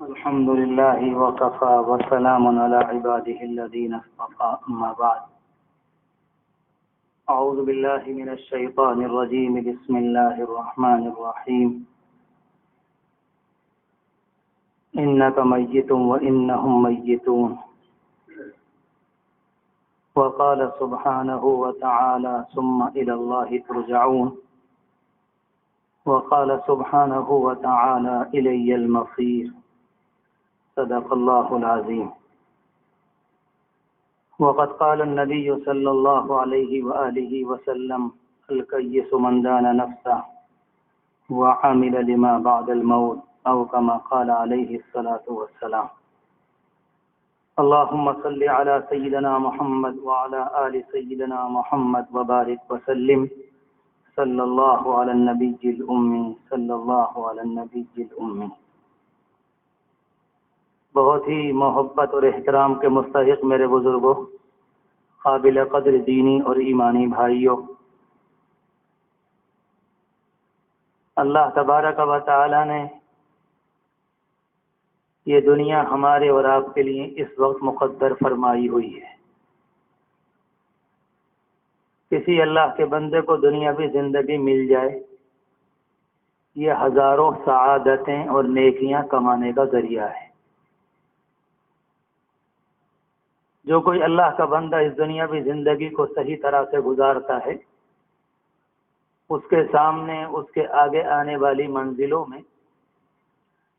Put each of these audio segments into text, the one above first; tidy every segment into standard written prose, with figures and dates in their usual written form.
الحمد لله وكفى وسلام على عباده الذين اصطفى أما بعد أعوذ بالله من الشيطان الرجيم بسم الله الرحمن الرحيم إنك ميت وإنهم ميتون وقال سبحانه وتعالى ثم إلى الله ترجعون وقال سبحانه وتعالى إلي المصير صدق الله العظيم وقد قال النبي صلى الله عليه وآله وسلم الكيس من دان نفسه وعمل لما بعد الموت أو كما قال عليه الصلاة والسلام اللهم صل على سيدنا محمد وعلى آل سيدنا محمد وبارك وسلم صلی اللہ علی النبی الأمی صلی اللہ علی النبی الأمی۔ بہت ہی محبت اور احترام کے مستحق میرے بزرگوں، قابل قدر دینی اور ایمانی بھائیوں، اللہ تبارک و تعالی نے یہ دنیا ہمارے اور آپ کے لیے اس وقت مقدر فرمائی ہوئی ہے۔ کسی اللہ کے بندے کو دنیاوی زندگی مل جائے، یہ ہزاروں سعادتیں اور نیکیاں کمانے کا ذریعہ ہے۔ جو کوئی اللہ کا بندہ اس دنیاوی زندگی کو صحیح طرح سے گزارتا ہے، اس کے سامنے، اس کے آگے آنے والی منزلوں میں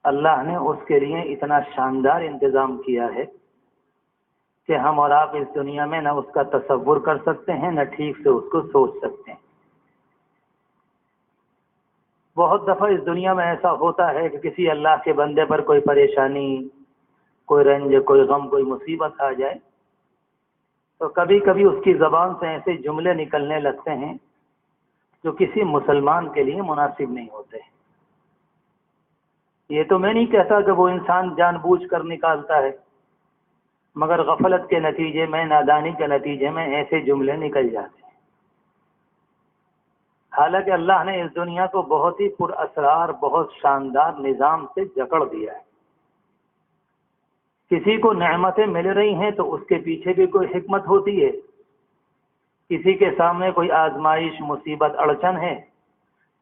اللہ نے اس کے لیے اتنا شاندار انتظام کیا ہے کہ ہم اور آپ اس دنیا میں نہ اس کا تصور کر سکتے ہیں، نہ ٹھیک سے اس کو سوچ سکتے ہیں۔ بہت دفعہ اس دنیا میں ایسا ہوتا ہے کہ کسی اللہ کے بندے پر کوئی پریشانی، کوئی رنج، کوئی غم، کوئی مصیبت آ جائے تو کبھی کبھی اس کی زبان سے ایسے جملے نکلنے لگتے ہیں جو کسی مسلمان کے لیے مناسب نہیں ہوتے۔ یہ تو میں نہیں کہتا کہ وہ انسان جان بوجھ کر نکالتا ہے، مگر غفلت کے نتیجے میں، نادانی کے نتیجے میں ایسے جملے نکل جاتے ہیں۔ حالانکہ اللہ نے اس دنیا کو بہت ہی پر اسرار، بہت شاندار نظام سے جکڑ دیا ہے۔ کسی کو نعمتیں مل رہی ہیں تو اس کے پیچھے بھی کوئی حکمت ہوتی ہے۔ کسی کے سامنے کوئی آزمائش، مصیبت، اڑچن ہے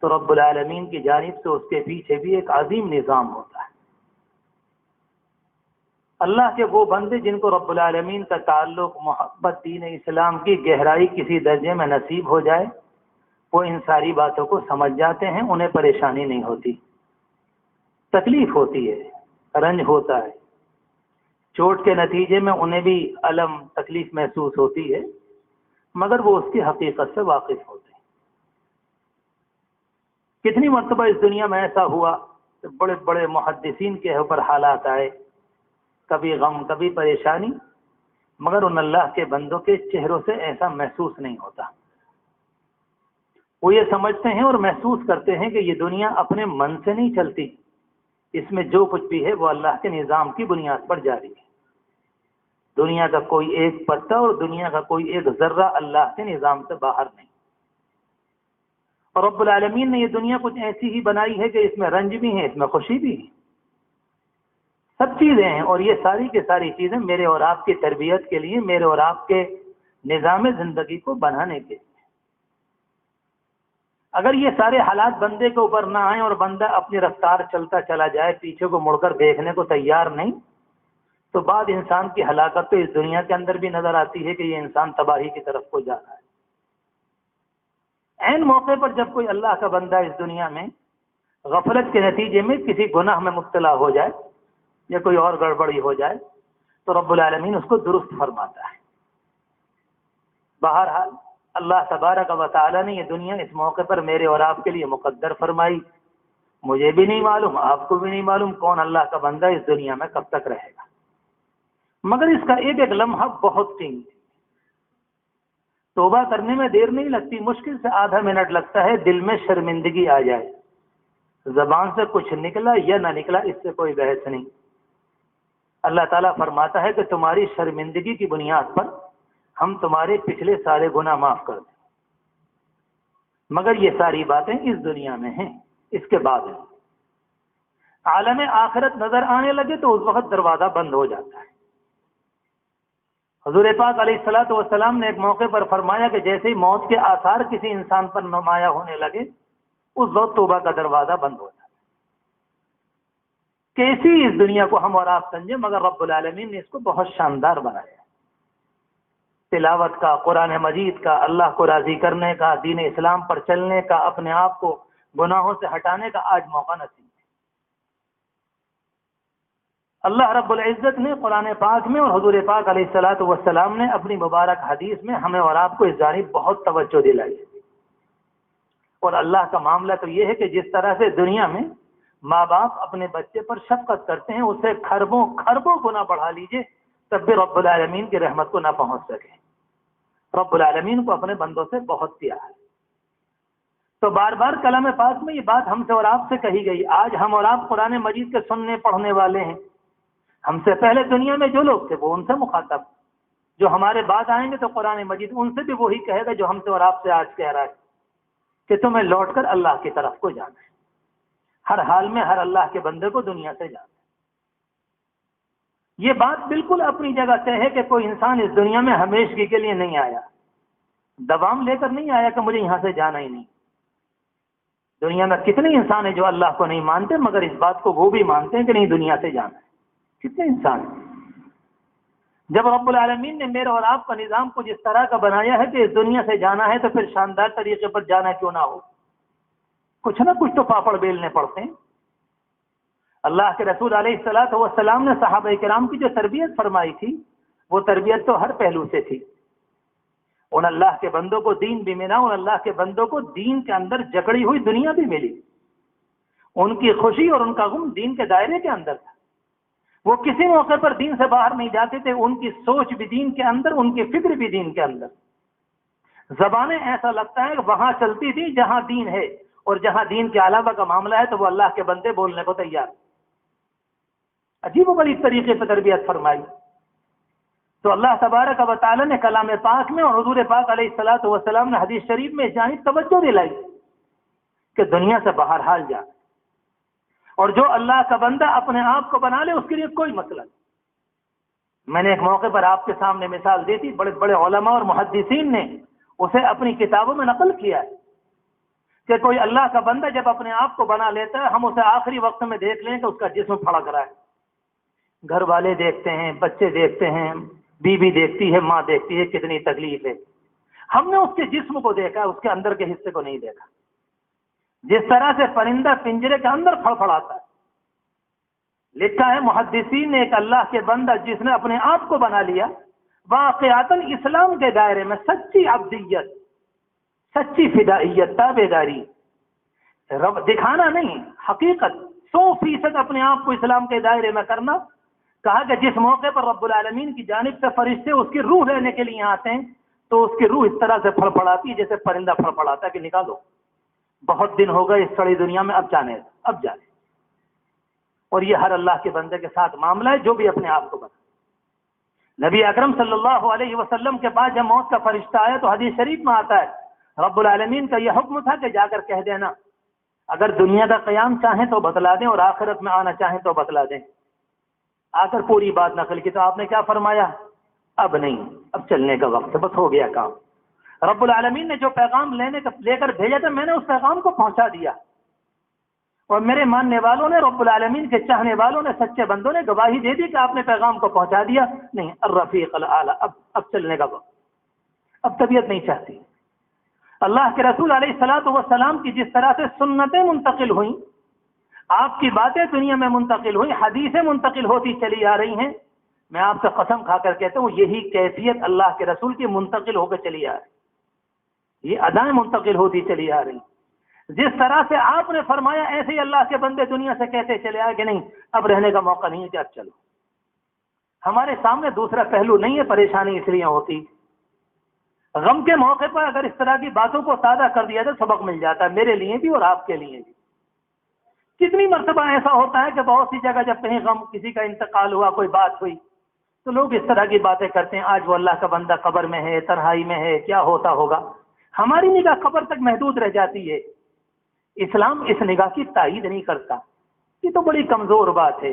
تو رب العالمین کی جانب سے اس کے پیچھے بھی ایک عظیم نظام ہوتا ہے۔ اللہ کے وہ بندے جن کو رب العالمین کا تعلق، محبت، دین اسلام کی گہرائی کسی درجے میں نصیب ہو جائے، وہ ان ساری باتوں کو سمجھ جاتے ہیں، انہیں پریشانی نہیں ہوتی، تکلیف ہوتی ہے، رنج ہوتا ہے، چوٹ کے نتیجے میں انہیں بھی الم، تکلیف محسوس ہوتی ہے، مگر وہ اس کی حقیقت سے واقف ہوتے ہیں۔ کتنی مرتبہ اس دنیا میں ایسا ہوا کہ بڑے بڑے محدثین کے اوپر حالات آئے، کبھی غم، کبھی پریشانی، مگر ان اللہ کے بندوں کے چہروں سے ایسا محسوس نہیں ہوتا۔ وہ یہ سمجھتے ہیں اور محسوس کرتے ہیں کہ یہ دنیا اپنے من سے نہیں چلتی، اس میں جو کچھ بھی ہے وہ اللہ کے نظام کی بنیاد پر جاری ہے۔ دنیا کا کوئی ایک پتا اور دنیا کا کوئی ایک ذرہ اللہ کے نظام سے باہر نہیں۔ اور رب العالمین نے یہ دنیا کچھ ایسی ہی بنائی ہے کہ اس میں رنج بھی ہے، اس میں خوشی بھی ہے، سب چیزیں ہیں، اور یہ ساری کی ساری چیزیں میرے اور آپ کی تربیت کے لیے، میرے اور آپ کے نظام زندگی کو بنانے کے لیے۔ اگر یہ سارے حالات بندے کے اوپر نہ آئیں اور بندہ اپنی رفتار چلتا چلا جائے، پیچھے کو مڑ کر دیکھنے کو تیار نہیں، تو بعد انسان کی ہلاکت تو اس دنیا کے اندر بھی نظر آتی ہے کہ یہ انسان تباہی کی طرف کو جا رہا ہے۔ عین موقع پر جب کوئی اللہ کا بندہ اس دنیا میں غفلت کے نتیجے میں کسی گناہ میں مبتلا ہو جائے یا کوئی اور گڑبڑی ہو جائے تو رب العالمین اس کو درست فرماتا ہے۔ بہرحال اللہ تبارک و تعالی نے یہ دنیا اس موقع پر میرے اور آپ کے لیے مقدر فرمائی۔ مجھے بھی نہیں معلوم، آپ کو بھی نہیں معلوم کون اللہ کا بندہ اس دنیا میں کب تک رہے گا، مگر اس کا ایک ایک لمحہ بہت قیمتی۔ توبہ کرنے میں دیر نہیں لگتی، مشکل سے آدھا منٹ لگتا ہے، دل میں شرمندگی آ جائے، زبان سے کچھ نکلا یا نہ نکلا اس سے کوئی بحث نہیں۔ اللہ تعالیٰ فرماتا ہے کہ تمہاری شرمندگی کی بنیاد پر ہم تمہارے پچھلے سارے گناہ معاف کر دیں، مگر یہ ساری باتیں اس دنیا میں ہیں، اس کے بعد ہیں۔ عالم آخرت نظر آنے لگے تو اس وقت دروازہ بند ہو جاتا ہے۔ حضور پاک علیہ الصلوۃ والسلام نے ایک موقع پر فرمایا کہ جیسے ہی موت کے آثار کسی انسان پر نمایاں ہونے لگے اس وقت توبہ کا دروازہ بند ہو جاتا ہے۔ کیسی اس دنیا کو ہم اور آپ سمجھیں، مگر رب العالمین نے اس کو بہت شاندار بنایا۔ تلاوت کا، قرآن مجید کا، اللہ کو راضی کرنے کا، دین اسلام پر چلنے کا، اپنے آپ کو گناہوں سے ہٹانے کا آج موقع نصیب ہے۔ اللہ رب العزت نے قرآن پاک میں اور حضور پاک علیہ الصلوۃ والسلام نے اپنی مبارک حدیث میں ہمیں اور آپ کو اس جانب بہت توجہ دلائی ہے۔ اور اللہ کا معاملہ تو یہ ہے کہ جس طرح سے دنیا میں ماں باپ اپنے بچے پر شفقت کرتے ہیں، اسے خربوں خربوں گنا بڑھا لیجئے تب بھی رب العالمین کی رحمت کو نہ پہنچ سکے۔ رب العالمین کو اپنے بندوں سے بہت پیار ہے۔ تو بار بار کلام پاک میں یہ بات ہم سے اور آپ سے کہی گئی۔ آج ہم اور آپ قرآن مجید کے سننے پڑھنے والے ہیں۔ ہم سے پہلے دنیا میں جو لوگ تھے وہ ان سے مخاطب، جو ہمارے بعد آئیں گے تو قرآن مجید ان سے بھی وہی کہے گا جو ہم سے اور آپ سے آج کہہ رہا ہے کہ تمہیں لوٹ کر اللہ کی طرف کو جانا ہے۔ ہر حال میں ہر اللہ کے بندے کو دنیا سے جانا ہے۔ یہ بات بالکل اپنی جگہ طے ہے کہ کوئی انسان اس دنیا میں ہمیشگی کے لیے نہیں آیا، دوام لے کر نہیں آیا کہ مجھے یہاں سے جانا ہی نہیں۔ دنیا میں کتنے انسان ہیں جو اللہ کو نہیں مانتے مگر اس بات کو وہ بھی مانتے ہیں کہ نہیں دنیا سے جانا ہے؟ کتنے انسان ہیں؟ جب رب العالمین نے میرے اور آپ کا نظام کو جس طرح کا بنایا ہے کہ اس دنیا سے جانا ہے تو پھر شاندار طریقے پر جانا کیوں نہ ہو، کچھ نہ کچھ تو پاپڑ بیلنے پڑتے ہیں۔ اللہ کے رسول علیہ الصلوۃ والسلام نے صحابہ کرام کی جو تربیت فرمائی تھی وہ تربیت تو ہر پہلو سے تھی۔ ان اللہ کے بندوں کو دین بھی ملا، ان اللہ کے بندوں کو دین کے اندر جکڑی ہوئی دنیا بھی ملی۔ ان کی خوشی اور ان کا غم دین کے دائرے کے اندر تھا۔ وہ کسی موقع پر دین سے باہر نہیں جاتے تھے، ان کی سوچ بھی دین کے اندر، ان کی فکر بھی دین کے اندر۔ زبانیں ایسا لگتا ہے کہ وہاں چلتی تھی جہاں دین ہے، اور جہاں دین کے علاوہ کا معاملہ ہے تو وہ اللہ کے بندے بولنے کو تیار۔ عجیب و غریب طریقے سے تربیت فرمائی۔ تو اللہ تبارک و تعالی نے کلام پاک میں اور حضور پاک علیہ الصلوۃ والسلام نے حدیث شریف میں اس جانب توجہ دلائی کہ دنیا سے باہر حال جا، اور جو اللہ کا بندہ اپنے آپ کو بنا لے اس کے لیے کوئی مسئلہ نہیں۔ میں نے ایک موقع پر آپ کے سامنے مثال دی تھی، بڑے بڑے علماء اور محدثین نے اسے اپنی کتابوں میں نقل کیا ہے کہ کوئی اللہ کا بندہ جب اپنے آپ کو بنا لیتا ہے، ہم اسے آخری وقت میں دیکھ لیں کہ اس کا جسم پھڑک رہا ہے، گھر والے دیکھتے ہیں، بچے دیکھتے ہیں، بیوی دیکھتی ہے، ماں دیکھتی ہے، کتنی تکلیف ہے۔ ہم نے اس کے جسم کو دیکھا، اس کے اندر کے حصے کو نہیں دیکھا۔ جس طرح سے پرندہ پنجرے کے اندر پھڑپڑاتا ہے، لکھا ہے محدثین نے ایک اللہ کے بندہ جس نے اپنے آپ کو بنا لیا، واقعاتاً اسلام کے دائرے میں سچی عبدیت، سچی فدائیت، تابعداری، دکھانا نہیں، حقیقت 100% اپنے آپ کو اسلام کے دائرے میں کرنا۔ کہا کہ جس موقع پر رب العالمین کی جانب سے فرشتے اس کی روح لینے کے لیے آتے ہیں تو اس کی روح اس طرح سے پھڑپڑاتی ہے جیسے پرندہ پھڑپڑاتا ہے کہ نکالو، بہت دن ہو گئے اس سڑی دنیا میں، اب جانے۔ اور یہ ہر اللہ کے بندے کے ساتھ معاملہ ہے جو بھی اپنے آپ کو بنا۔ نبی اکرم صلی اللہ علیہ وسلم کے بعد جب موت کا فرشتہ آیا تو حدیث شریف میں آتا ہے رب العالمین کا یہ حکم تھا کہ جا کر کہہ دینا اگر دنیا کا قیام چاہیں تو بتلا دیں اور آخرت میں آنا چاہیں تو بتلا دیں۔ آ کر پوری بات نقل کی تو آپ نے کیا فرمایا؟ اب نہیں، اب چلنے کا وقت ہے، بس ہو گیا کام۔ رب العالمین نے جو پیغام لے کر بھیجا تھا میں نے اس پیغام کو پہنچا دیا، اور میرے ماننے والوں نے، رب العالمین کے چاہنے والوں نے، سچے بندوں نے گواہی دے دی کہ آپ نے پیغام کو پہنچا دیا۔ نہیں، الرفیق الاعلی، اب چلنے کا وقت، اب طبیعت نہیں چاہتی۔ اللہ کے رسول علیہ الصلوۃ والسلام کی جس طرح سے سنتیں منتقل ہوئیں، آپ کی باتیں دنیا میں منتقل ہوئی، حدیثیں منتقل ہوتی چلی آ رہی ہیں، میں آپ سے قسم کھا کر کہتا ہوں یہی کیفیت اللہ کے رسول کی منتقل ہو کے چلی آ رہی، یہ ادائیں منتقل ہوتی چلی آ رہی۔ جس طرح سے آپ نے فرمایا ایسے ہی اللہ کے بندے دنیا سے کہتے چلے آئے کہ نہیں اب رہنے کا موقع نہیں ہے کہ اب چلو۔ ہمارے سامنے دوسرا پہلو نہیں ہے، پریشانی اس لیے ہوتی، غم کے موقع پر اگر اس طرح کی باتوں کو تازہ کر دیا تو سبق مل جاتا ہے، میرے لیے بھی اور آپ کے لیے بھی۔ کتنی مرتبہ ایسا ہوتا ہے کہ بہت سی جگہ جب کہیں غم، کسی کا انتقال ہوا، کوئی بات ہوئی تو لوگ اس طرح کی باتیں کرتے ہیں، آج وہ اللہ کا بندہ قبر میں ہے، تنہائی میں ہے، کیا ہوتا ہوگا۔ ہماری نگاہ قبر تک محدود رہ جاتی ہے۔ اسلام اس نگاہ کی تائید نہیں کرتا، یہ تو بڑی کمزور بات ہے.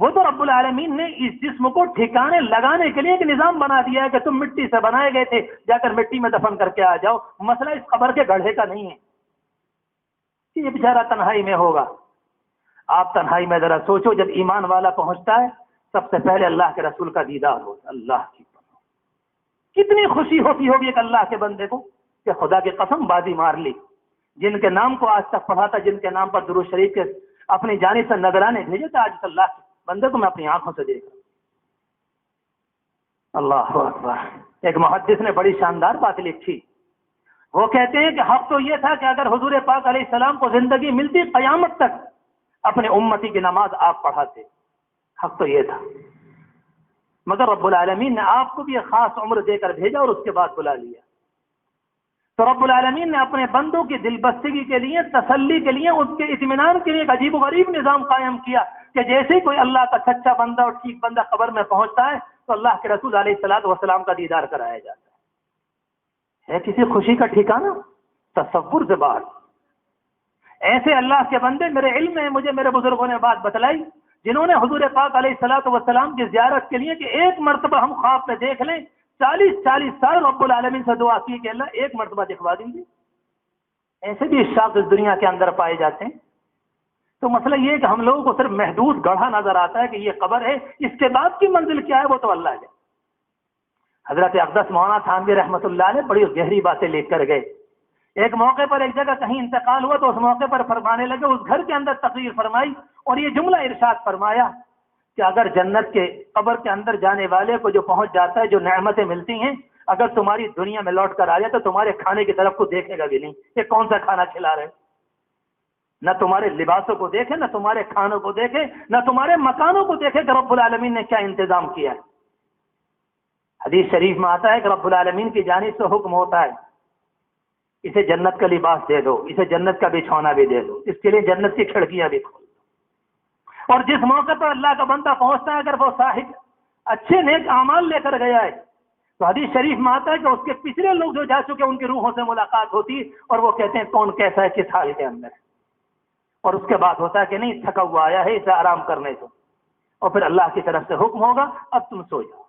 وہ تو رب العالمین نے اس جسم کو ٹھکانے لگانے کے لیے ایک نظام بنا دیا ہے کہ تم مٹی سے بنائے گئے تھے، جا کر مٹی میں دفن کر کے آ جاؤ. مسئلہ اس قبر کے گڑھے کا نہیں ہے کہ یہ بیچارہ تنہائی میں ہوگا. آپ تنہائی میں ذرا سوچو، جب ایمان والا پہنچتا ہے سب سے پہلے اللہ کے رسول کا دیدار ہوتا. اللہ کی کتنی خوشی ہوتی ہوگی ایک اللہ کے بندے کو کہ خدا کی قسم بازی مار لی. جن کے نام کو آج تک پڑھا تھا، جن کے نام پر درود شریف کے اپنی جانب سے نذرانے بھیجے تھے، آج اللہ کے بندے کو میں اپنی آنکھوں سے دیکھ رہا ہوں. اللہ اکبر. ایک محدث نے بڑی شاندار بات لکھی. وہ کہتے ہیں کہ حق تو یہ تھا کہ اگر حضور پاک علیہ السلام کو زندگی ملتی قیامت تک اپنے امتی کی نماز آپ پڑھاتے. حق تو یہ تھا، مگر رب العالمین نے آپ کو بھی ایک خاص عمر دے کر بھیجا اور اس کے بعد بلا لیا. تو رب العالمین نے اپنے بندوں کی دل بستگی کے لیے، تسلی کے لیے، اس کے اطمینان کے لیے ایک عجیب و غریب نظام قائم کیا کہ جیسے ہی کوئی اللہ کا سچا بندہ اور ٹھیک بندہ قبر میں پہنچتا ہے تو اللہ کے رسول علیہ الصلوۃ والسلام کا دیدار کرایا جاتا ہے. کسی خوشی کا ٹھکانہ؟ تصور سے باہر. ایسے اللہ کے بندے میرے علم میں مجھے میرے بزرگوں نے بات بتلائی جنہوں نے حضور پاک علیہ الصلوۃ والسلام کی زیارت کے لیے کہ ایک مرتبہ ہم خواب میں دیکھ لیں، 40 سال رب العالمین سے دعا کی کہ اللہ ایک مرتبہ دکھوا دیجیے. ایسے بھی اشاق اس دنیا کے اندر پائے جاتے ہیں. تو مسئلہ یہ ہے کہ ہم لوگوں کو صرف محدود گڑھا نظر آتا ہے کہ یہ قبر ہے، اس کے بعد کی منزل کیا ہے وہ تو اللہ ہے. حضرت اقدس مولانا تھانوی رحمۃ اللہ علیہ بڑی گہری باتیں لکھ کر گئے. ایک موقع پر ایک جگہ کہیں انتقال ہوا تو اس موقع پر فرمانے لگے، اس گھر کے اندر تقریر فرمائی اور یہ جملہ ارشاد فرمایا کہ اگر جنت کے قبر کے اندر جانے والے کو جو پہنچ جاتا ہے، جو نعمتیں ملتی ہیں، اگر تمہاری دنیا میں لوٹ کر آ جائے تو تمہارے کھانے کی طرف کو دیکھے گا بھی نہیں کہ کون سا کھانا کھلا رہے. نہ تمہارے لباسوں کو دیکھے، نہ تمہارے کھانوں کو دیکھے، نہ تمہارے مکانوں کو دیکھے کہ رب العالمین نے کیا انتظام کیا ہے. حدیث شریف میں آتا ہے کہ رب العالمین کی جانب سے حکم ہوتا ہے اسے جنت کا لباس دے دو، اسے جنت کا بچھونا بھی دے دو، اس کے لیے جنت کی کھڑکیاں بھی کھول دو. اور جس موقع پر اللہ کا بندہ پہنچتا ہے اگر وہ صاحب اچھے نیک اعمال لے کر گیا ہے تو حدیث شریف میں آتا ہے کہ اس کے پچھلے لوگ جو جا چکے ان کی روحوں سے ملاقات ہوتی اور وہ کہتے ہیں کون کیسا ہے، کس حال کے اندر ہے. اور اس کے بعد ہوتا ہے کہ نہیں تھکا ہوا آیا ہے، اسے آرام کرنے دو. اور پھر اللہ کی طرف سے حکم ہوگا اب تم سو جاؤ.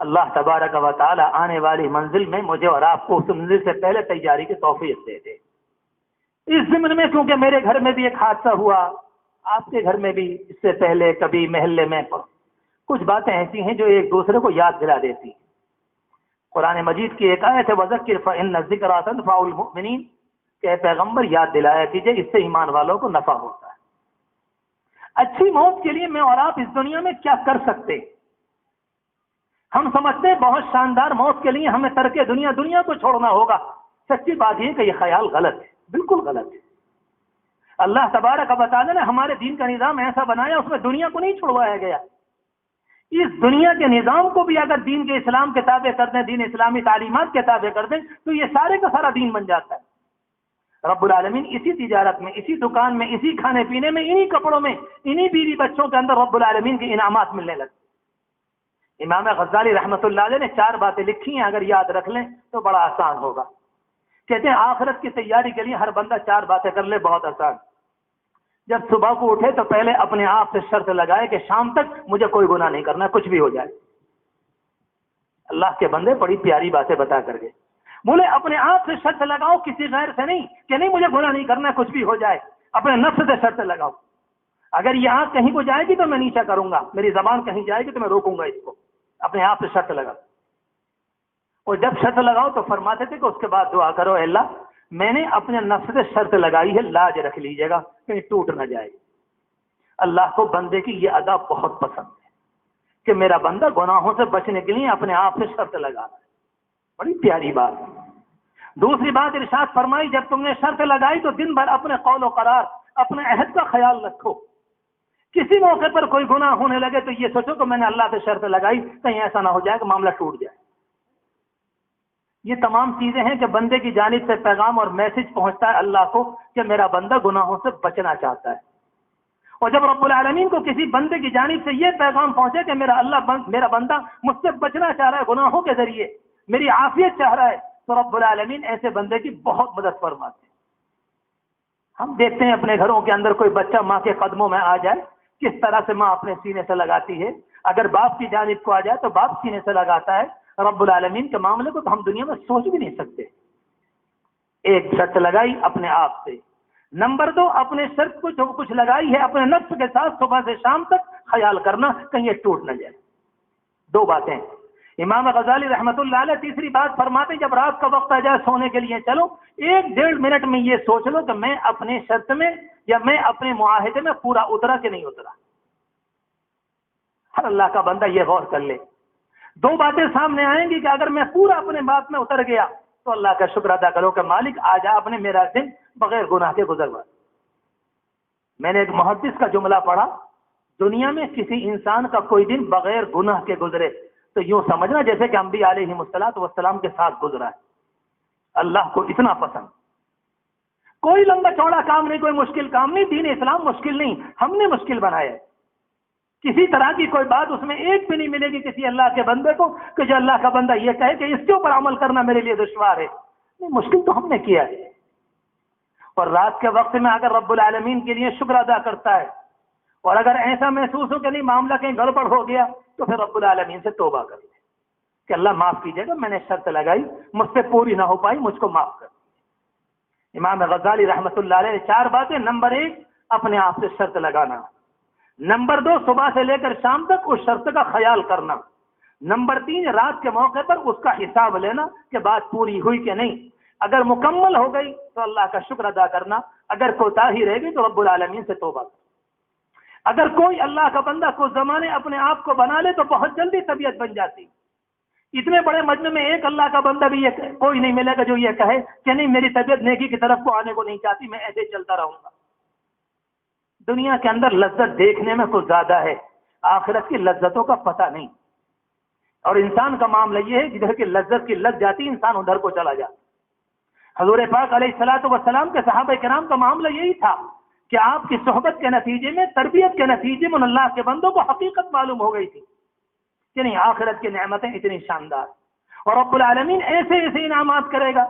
اللہ تبارک و تعالی آنے والی منزل میں مجھے اور آپ کو اس منزل سے پہلے تیاری کی توفیق دے دے. اس ضمن میں کیونکہ میرے گھر میں بھی ایک حادثہ ہوا، آپ کے گھر میں بھی اس سے پہلے کبھی محلے میں کچھ باتیں ایسی ہیں جو ایک دوسرے کو یاد دلا دیتی ہیں. قرآن مجید کی ایک آیت ہے وَذَكِّرْ فَإِنَّ الذِّكْرَىٰ تَنفَعُ الْمُؤْمِنِينَ کہ اے پیغمبر یاد دلایا کیجئے، اس سے ایمان والوں کو نفع ہوتا ہے. اچھی موت کے لیے میں اور آپ اس دنیا میں کیا کر سکتے ہیں؟ ہم سمجھتے ہیں بہت شاندار موت کے لیے ہمیں ترک دنیا کو چھوڑنا ہوگا. سچی بات یہ کہ یہ خیال غلط ہے، بالکل غلط ہے. اللہ تبارک و تعالی نے ہمارے دین کا نظام ایسا بنایا، اس میں دنیا کو نہیں چھوڑوایا گیا. اس دنیا کے نظام کو بھی اگر دین کے اسلام کے تابع کر دیں، دین اسلامی تعلیمات کے تابع کر دیں تو یہ سارے کا سارا دین بن جاتا ہے. رب العالمین اسی تجارت میں، اسی دکان میں، اسی کھانے پینے میں، انہی کپڑوں میں، انہی بیوی بچوں کے اندر رب العالمین کے انعامات ملنے لگے. امام غزالی رحمۃ اللہ علیہ نے 4 باتیں لکھی ہیں، اگر یاد رکھ لیں تو بڑا آسان ہوگا. کہتے ہیں آخرت کی تیاری کے لیے ہر بندہ 4 باتیں کر لے، بہت آسان. جب صبح کو اٹھے تو پہلے اپنے آپ سے شرط لگائے کہ شام تک مجھے کوئی گناہ نہیں کرنا، کچھ بھی ہو جائے. اللہ کے بندے بڑی پیاری باتیں بتا کر گئے. بولے اپنے آپ سے شرط لگاؤ، کسی غیر سے نہیں کہ نہیں مجھے گناہ نہیں کرنا کچھ بھی ہو جائے. اپنے نفس سے شرط لگاؤ، اگر یہ آنکھ کہیں کو جائے گی تو میں نیچا کروں گا، میری زبان کہیں جائے گی تو میں روکوں گا اس کو. اپنے آپ سے شرط لگاؤ. اور جب شرط لگاؤ تو فرماتے تھے کہ اس کے بعد دعا کرو اے اللہ میں نے اپنے نفس سے شرط لگائی ہے، لاج رکھ لیجیے گا کہیں ٹوٹ نہ جائے. اللہ کو بندے کی یہ ادا بہت پسند ہے کہ میرا بندہ گناہوں سے بچنے کے لیے اپنے آپ سے شرط لگا رہا ہے. بڑی پیاری بات. دوسری بات ارشاد فرمائی جب تم نے شرط لگائی تو دن بھر اپنے قول و قرار، اپنے عہد کا خیال رکھو. کسی موقع پر کوئی گناہ ہونے لگے تو یہ سوچو کہ میں نے اللہ سے شرط لگائی، کہیں ایسا نہ ہو جائے کہ معاملہ ٹوٹ جائے. یہ تمام چیزیں ہیں کہ بندے کی جانب سے پیغام اور میسج پہنچتا ہے اللہ کو کہ میرا بندہ گناہوں سے بچنا چاہتا ہے. اور جب رب العالمین کو کسی بندے کی جانب سے یہ پیغام پہنچے کہ میرا بندہ مجھ سے بچنا چاہ رہا ہے گناہوں کے ذریعے، میری عافیت چاہ رہا ہے، تو رب العالمین ایسے بندے کی بہت مدد فرماتے ہیں. ہم دیکھتے ہیں اپنے گھروں کے اندر کوئی بچہ ماں کے قدموں میں آ جائے کس طرح سے ماں اپنے سینے سے لگاتی ہے، اگر باپ کی جانب کو آ جائے تو باپ سینے سے لگاتا ہے. رب العالمین کے معاملے کو تو ہم دنیا میں سوچ بھی نہیں سکتے. ایک شرط لگائی اپنے آپ سے. نمبر 2، اپنے شرط کو جو کچھ لگائی ہے اپنے نفس کے ساتھ صبح سے شام تک خیال کرنا کہیں یہ ٹوٹ نہ جائے. 2 باتیں. امام غزالی رحمت اللہ علیہ تیسری بات فرماتے ہیں جب رات کا وقت آ جائے سونے کے لیے چلو 1-1.5 منٹ میں یہ سوچ لو کہ میں اپنے شرط میں یا میں اپنے معاہدے میں پورا اترا کہ نہیں اترا. ہر اللہ کا بندہ یہ غور کر لے. 2 باتیں سامنے آئیں گی کہ اگر میں پورا اپنے بات میں اتر گیا تو اللہ کا شکر ادا کرو کہ مالک آ جا اپنے میرا دن بغیر گناہ کے گزروا. میں نے ایک محدث کا جملہ پڑھا، دنیا میں کسی انسان کا کوئی دن بغیر گناہ کے گزرے تو یوں سمجھنا جیسے کہ انبیاء علیہ السلام کے ساتھ گزرا ہے. اللہ کو اتنا پسند. کوئی لمبا چوڑا کام نہیں، کوئی مشکل کام نہیں. دین اسلام مشکل نہیں، ہم نے مشکل بنایا ہے. کسی طرح کی کوئی بات اس میں ایک بھی نہیں ملے گی کسی اللہ کے بندے کو کہ جو اللہ کا بندہ یہ کہے کہ اس کے اوپر عمل کرنا میرے لیے دشوار ہے. نہیں، مشکل تو ہم نے کیا ہے. اور رات کے وقت میں اگر رب العالمین کے لیے شکر ادا کرتا ہے اور اگر ایسا محسوس ہو کہ نہیں معاملہ کہیں گڑبڑ ہو گیا تو پھر رب العالمین سے توبہ کر لے کہ اللہ معاف کیجیے گا، میں نے شرط لگائی مجھ سے پوری نہ ہو پائی، مجھ کو معاف کر. امام غزالی رحمت اللہ علیہ 4 باتیں. نمبر 1، اپنے آپ سے شرط لگانا. نمبر 2، صبح سے لے کر شام تک اس شرط کا خیال کرنا. نمبر 3، رات کے موقع پر اس کا حساب لینا کہ بات پوری ہوئی کہ نہیں. اگر مکمل ہو گئی تو اللہ کا شکر ادا کرنا، اگر کوتاہی رہ گئی تو رب العالمین سے توبہ. اگر کوئی اللہ کا بندہ کچھ زمانے اپنے آپ کو بنا لے تو بہت جلدی طبیعت بن جاتی. اتنے بڑے مجمع میں ایک اللہ کا بندہ بھی یہ کوئی نہیں ملے گا جو یہ کہے کہ نہیں میری طبیعت نیکی کی طرف کو آنے کو نہیں چاہتی، میں ایسے چلتا رہوں گا. دنیا کے اندر لذت دیکھنے میں کچھ زیادہ ہے، آخرت کی لذتوں کا پتہ نہیں. اور انسان کا معاملہ یہ ہے جدھر کی لذت کی لگ جاتی انسان ادھر کو چلا جاتا. حضور پاک علیہ الصلوۃ والسلام کے صحابہ کرام کا معاملہ یہی تھا کہ آپ کی صحبت کے نتیجے میں، تربیت کے نتیجے میں اللہ کے بندوں کو حقیقت معلوم ہو گئی تھی کہ نہیں آخرت کی نعمتیں اتنی شاندار اور رب العالمین ایسے ایسے انعامات کرے گا.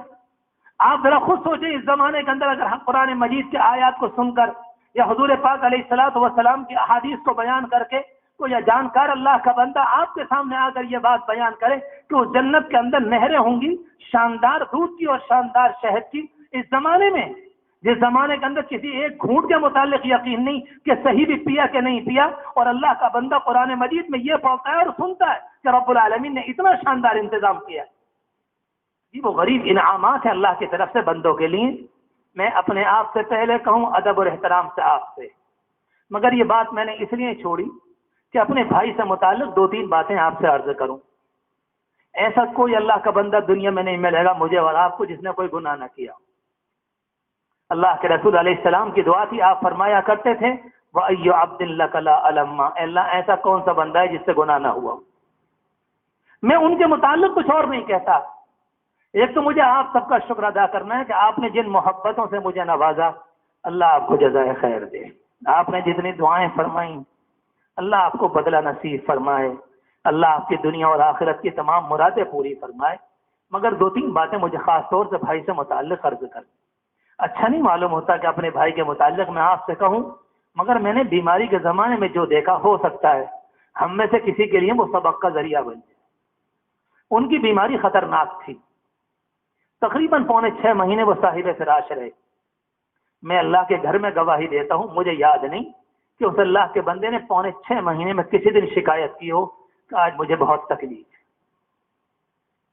آپ ذرا خود سوچیں اس زمانے کے اندر اگر ہم قرآن مجید کے آیات کو سن کر یا حضور پاک علیہ الصلوۃ والسلام کی احادیث کو بیان کر کے کوئی جانکار اللہ کا بندہ آپ کے سامنے آ کر یہ بات بیان کرے کہ اس جنت کے اندر نہریں ہوں گی شاندار دودھ کی اور شاندار شہد کی. اس زمانے میں جس زمانے کے اندر کسی ایک گھونٹ کے متعلق یقین نہیں کہ صحیح بھی پیا کہ نہیں پیا، اور اللہ کا بندہ قرآن مجید میں یہ پڑھتا ہے اور سنتا ہے کہ رب العالمین نے اتنا شاندار انتظام کیا. جی وہ غریب انعامات ہیں اللہ کی طرف سے بندوں کے لیے. میں اپنے آپ سے پہلے کہوں ادب اور احترام سے آپ سے، مگر یہ بات میں نے اس لیے چھوڑی کہ اپنے بھائی سے متعلق 2-3 باتیں آپ سے عرض کروں. ایسا کوئی اللہ کا بندہ دنیا میں نہیں ملے گا مجھے اور آپ کو جس نے کوئی گناہ نہ کیا. اللہ کے رسول علیہ السلام کی دعا تھی، آپ فرمایا کرتے تھے وَأَيُّ عَبْدٍ لَكَ لَا أَلَمَّ، اللہ ایسا کون سا بندہ ہے جس سے گناہ نہ ہوا. میں ان کے متعلق کچھ اور نہیں کہتا. ایک تو مجھے آپ سب کا شکر ادا کرنا ہے کہ آپ نے جن محبتوں سے مجھے نوازا اللہ آپ کو جزائے خیر دے. آپ نے جتنی دعائیں فرمائیں اللہ آپ کو بدلہ نصیب فرمائے، اللہ آپ کی دنیا اور آخرت کی تمام مرادیں پوری فرمائے. مگر 2-3 باتیں مجھے خاص طور سے بھائی سے متعلق عرض کر. اچھا نہیں معلوم ہوتا کہ اپنے بھائی کے متعلق میں آپ سے کہوں، مگر میں نے بیماری کے زمانے میں جو دیکھا ہو سکتا ہے ہم میں سے کسی کے لیے وہ سبق کا ذریعہ بن جائے. ان کی بیماری خطرناک تھی. تقریباً 6.25 مہینے وہ صاحب فراش رہے. میں اللہ کے گھر میں گواہی دیتا ہوں مجھے یاد نہیں کہ اس اللہ کے بندے نے 6.25 مہینے میں کسی دن شکایت کی ہو کہ آج مجھے بہت تکلیف ہے.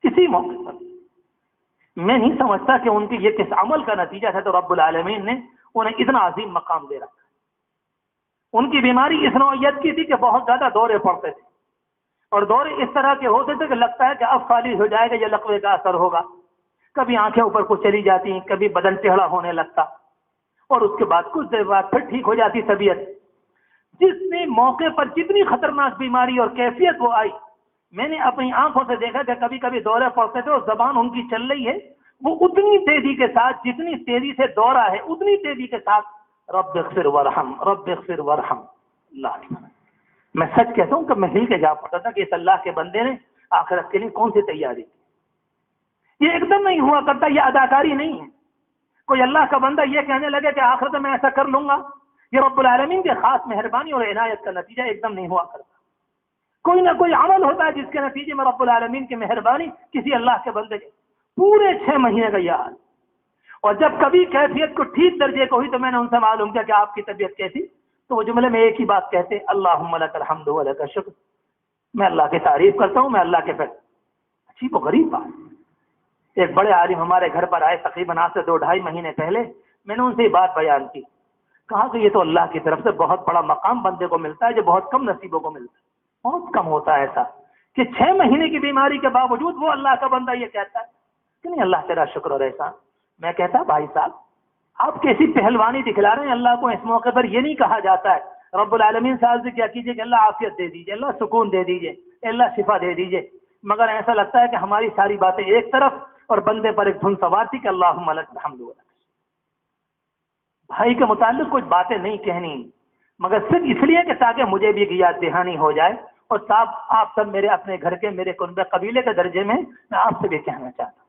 کسی موقع پر میں نہیں سمجھتا کہ ان کی یہ کس عمل کا نتیجہ تھا تو رب العالمین نے انہیں اتنا عظیم مقام دے رکھا. ان کی بیماری اس نوعیت کی تھی کہ بہت زیادہ دورے پڑتے تھے اور دورے اس طرح کے ہوتے تھے کہ لگتا ہے کہ اب خالی ہو جائے گا، یہ لقوے کا اثر ہوگا. کبھی آنکھیں اوپر کو چلی جاتی ہیں، کبھی بدن ٹیڑھا ہونے لگتا اور اس کے بعد کچھ دیر بعد پھر ٹھیک ہو جاتی طبیعت. جس نے موقع پر جتنی خطرناک بیماری اور کیفیت وہ آئی، میں نے اپنی آنکھوں سے دیکھا کہ کبھی کبھی دورے پڑتے تھے اور زبان ان کی چل رہی ہے وہ اتنی تیزی کے ساتھ، جتنی تیزی سے دورہ ہے اتنی تیزی کے ساتھ رب اغفر ورحم رب اغفر ورحم. اللہ میں سچ کہتا ہوں کہ میں ہل کے جا پڑتا تھا کہ اس اللہ کے بندے نے آخرت کے لیے کون سی تیاری کی. یہ ایک دم نہیں ہوا کرتا، یہ اداکاری نہیں ہے. کوئی اللہ کا بندہ یہ کہنے لگے کہ آخرت میں ایسا کر لوں گا، یہ رب العالمین کی خاص مہربانی اور عنایت کا نتیجہ ایک دم نہیں ہوا کرتا۔ کوئی نہ کوئی عمل ہوتا ہے جس کے نتیجے میں رب العالمین کی مہربانی کسی اللہ کے بندے کے پورے 6 مہینے کا یہ حال۔ اور جب کبھی کیفیت کو ٹھیک درجے کو ہوئی تو میں نے ان سے معلوم کیا کہ آپ کی طبیعت کیسی، تو وہ جملے میں ایک ہی بات کہتے، اللہم لک الحمد و لک الشکر، میں اللہ کی تعریف کرتا ہوں، میں اللہ کے پہ۔ عجیب و غریب بات۔ ایک بڑے عالم ہمارے گھر پر آئے تقریباً آج سے 2-2.5 مہینے پہلے، میں نے ان سے یہ بات بیان کی، کہا کہ یہ تو اللہ کی طرف سے بہت بڑا مقام بندے کو ملتا ہے جو بہت کم نصیبوں کو ملتا ہے۔ بہت کم ہوتا ہے ایسا کہ 6 مہینے کی بیماری کے باوجود وہ اللہ کا بندہ یہ کہتا ہے کہ نہیں اللہ تیرا شکر اور احسان۔ میں کہتا بھائی صاحب آپ کیسی پہلوانی دکھلا رہے ہیں، اللہ کو اس موقع پر یہ نہیں کہا جاتا ہے رب العالمین سے عرض کیا کیجیے کہ اللہ عافیت دے دیجیے، اللہ سکون دے دیجیے، اللہ شفا دے دیجیے، مگر ایسا لگتا ہے کہ ہماری ساری باتیں ایک طرف اور بندے پر ایک دھن سوار تھی کہ اللہم لک الحمد و لک۔ بھائی کے متعلق کچھ باتیں نہیں کہنی مگر صرف اس لیے کہ تاکہ مجھے بھی یاد دہانی ہو جائے، اور صاحب آپ سب میرے اپنے گھر کے، میرے کنبے قبیلے کے درجے میں آپ سے بھی کہنا چاہتا ہوں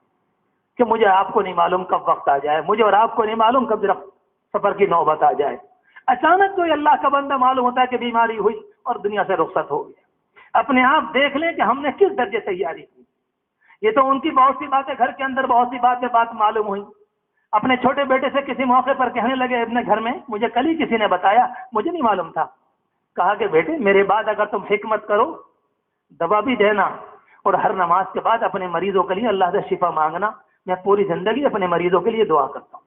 کہ مجھے آپ کو نہیں معلوم کب وقت آ جائے، مجھے اور آپ کو نہیں معلوم کب سفر کی نوبت آ جائے، اچانک کوئی اللہ کا بندہ معلوم ہوتا ہے کہ بیماری ہوئی اور دنیا سے رخصت ہو گیا۔ اپنے آپ دیکھ لیں کہ ہم نے کس درجے تیاری کی۔ یہ تو ان کی بہت سی باتیں گھر کے اندر بہت سی بات معلوم ہوئی۔ اپنے چھوٹے بیٹے سے کسی موقع پر کہنے لگے اپنے گھر میں، مجھے کل ہی کسی نے بتایا، مجھے نہیں معلوم تھا، کہا کہ بیٹے میرے بعد اگر تم حکمت کرو دوا بھی دینا اور ہر نماز کے بعد اپنے مریضوں کے لیے اللہ سے شفا مانگنا، میں پوری زندگی اپنے مریضوں کے لیے دعا کرتا ہوں۔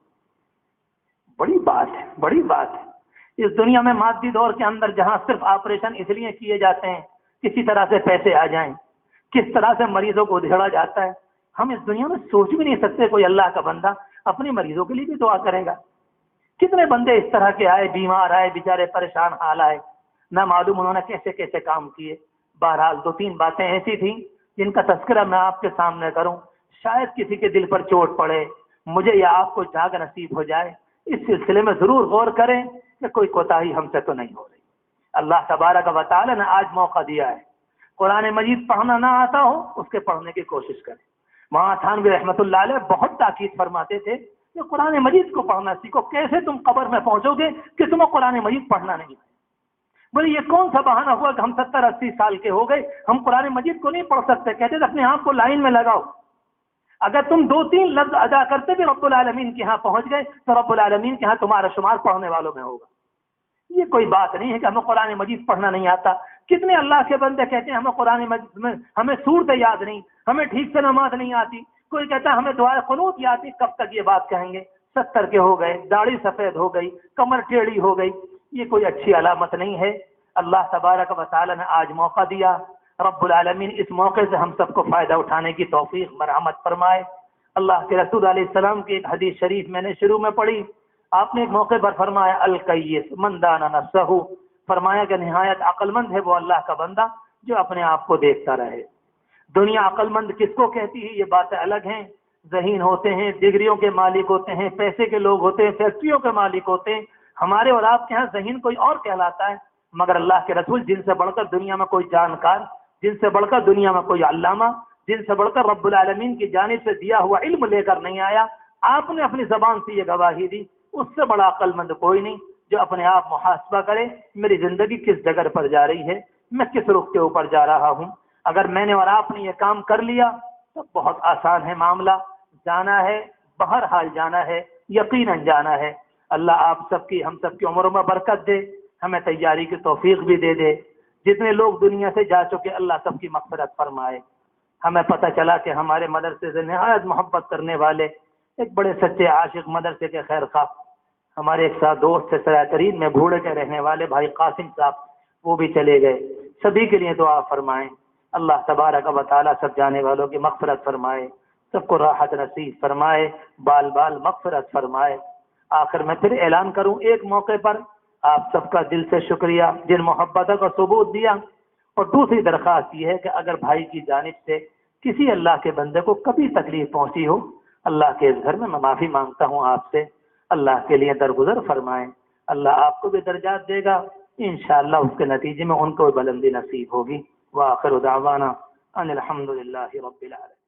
بڑی بات ہے، بڑی بات ہے۔ اس دنیا میں مادی دور کے اندر جہاں صرف آپریشن اس لیے کیے جاتے ہیں کسی طرح سے پیسے آ جائیں، کس طرح سے مریضوں کو ادھیڑا جاتا ہے، ہم اس دنیا میں سوچ بھی نہیں سکتے کوئی اللہ کا بندہ اپنے مریضوں کے لیے بھی دعا کرے گا۔ کتنے بندے اس طرح کے آئے، بیمار آئے، بیچارے پریشان حال آئے، نہ معلوم انہوں نے کیسے کیسے کام کیے۔ بہرحال 2-3 باتیں ایسی تھیں جن کا تذکرہ میں آپ کے سامنے کروں، شاید کسی کے دل پر چوٹ پڑے، مجھے یا آپ کو جاگ نصیب ہو جائے۔ اس سلسلے میں ضرور غور کریں کہ کوئی کوتاہی ہم سے تو نہیں ہو رہی۔ اللہ تبارک و تعالی نے آج موقع دیا ہے، قرآن مجید پڑھنا نہ آتا ہو اس کے پڑھنے کی کوشش کریں۔ وہاں تھانوی رحمۃ اللہ علیہ بہت تاکید فرماتے تھے کہ قرآن مجید کو پڑھنا سیکھو۔ کیسے تم قبر میں پہنچو گے کہ تمہیں قرآن مجید پڑھنا نہیں ہے؟ بولے یہ کون سا بہانہ ہوا کہ ہم 70-80 سال کے ہو گئے ہم قرآن مجید کو نہیں پڑھ سکتے؟ کہتے تھے اپنے آپ کو لائن میں لگاؤ، اگر تم 2-3 لفظ ادا کرتے بھی رب العالمین کے ہاں پہنچ گئے تو رب العالمین کے ہاں تمہارا شمار پڑھنے والوں میں ہوگا۔ یہ کوئی بات نہیں ہے کہ ہمیں قرآن مجید پڑھنا نہیں آتا۔ کتنے اللہ کے بندے کہتے ہیں ہمیں قرآن مجید میں ہمیں صورتیں یاد نہیں، ہمیں ٹھیک سے نماز نہیں آتی، کوئی کہتا ہے ہمیں دعائے قنوت یاد نہیں۔ کب تک یہ بات کہیں گے؟ 70 کے ہو گئے، داڑھی سفید ہو گئی، کمر ٹیڑھی ہو گئی، یہ کوئی اچھی علامت نہیں ہے۔ اللہ تبارک و تعالی نے آج موقع دیا، رب العالمین اس موقع سے ہم سب کو فائدہ اٹھانے کی توفیق مرحمت فرمائے۔ اللہ کے رسول علیہ السلام کی ایک حدیث شریف میں نے شروع میں پڑھی، آپ نے ایک موقع پر فرمایا الکیس من دان نفسہ، فرمایا کہ نہایت عقل مند ہے وہ اللہ کا بندہ جو اپنے آپ کو دیکھتا رہے۔ دنیا عقل مند کس کو کہتی ہے یہ باتیں الگ ہیں، ذہین ہوتے ہیں، ڈگریوں کے مالک ہوتے ہیں، پیسے کے لوگ ہوتے ہیں، فیکٹریوں کے مالک ہوتے ہیں، ہمارے اور آپ کے ہاں ذہین کوئی اور کہلاتا ہے، مگر اللہ کے رسول جن سے بڑھ کر دنیا میں کوئی جانکار، جن سے بڑھ کر دنیا میں کوئی علامہ، جن سے بڑھ کر رب العالمین کی جانب سے دیا ہوا علم لے کر نہیں آیا، آپ نے اپنی زبان سے یہ گواہی دی، اس سے بڑا عقل مند کوئی نہیں جو اپنے آپ محاسبہ کرے میری زندگی کس جگہ پر جا رہی ہے، میں کس رخ کے اوپر جا رہا ہوں۔ اگر میں نے اور آپ نے یہ کام کر لیا تو بہت آسان ہے معاملہ، جانا ہے، بہرحال جانا ہے، یقیناً جانا ہے۔ اللہ آپ سب کی ہم سب کی عمروں میں برکت دے، ہمیں تیاری کی توفیق بھی دے دے۔ جتنے لوگ دنیا سے جا چکے اللہ سب کی مغفرت فرمائے۔ ہمیں پتہ چلا کہ ہمارے مدرسے سے نہایت محبت کرنے والے ایک بڑے سچے عاشق، مدرسے کے خیر خواہ، ہمارے ایک ساتھ دوست سے سرائے ترین میں بھوڑے کے رہنے والے بھائی قاسم صاحب، وہ بھی چلے گئے۔ سبھی کے لیے دعا فرمائیں، اللہ تبارک و تعالی سب جانے والوں کی مغفرت فرمائے، سب کو راحت نصیب فرمائے، بال بال مغفرت فرمائے۔ آخر میں پھر اعلان کروں ایک موقع پر آپ سب کا دل سے شکریہ جن محبتوں کا ثبوت دیا، اور دوسری درخواست یہ ہے کہ اگر بھائی کی جانب سے کسی اللہ کے بندے کو کبھی تکلیف پہنچی ہو، اللہ کے اس گھر میں معافی مانگتا ہوں آپ سے، اللہ کے لیے درگزر فرمائیں، اللہ آپ کو بھی درجات دے گا، انشاءاللہ اس کے نتیجے میں ان کو بلندی نصیب ہوگی۔ وآخر دعوانا ان الحمد للہ رب العالمین۔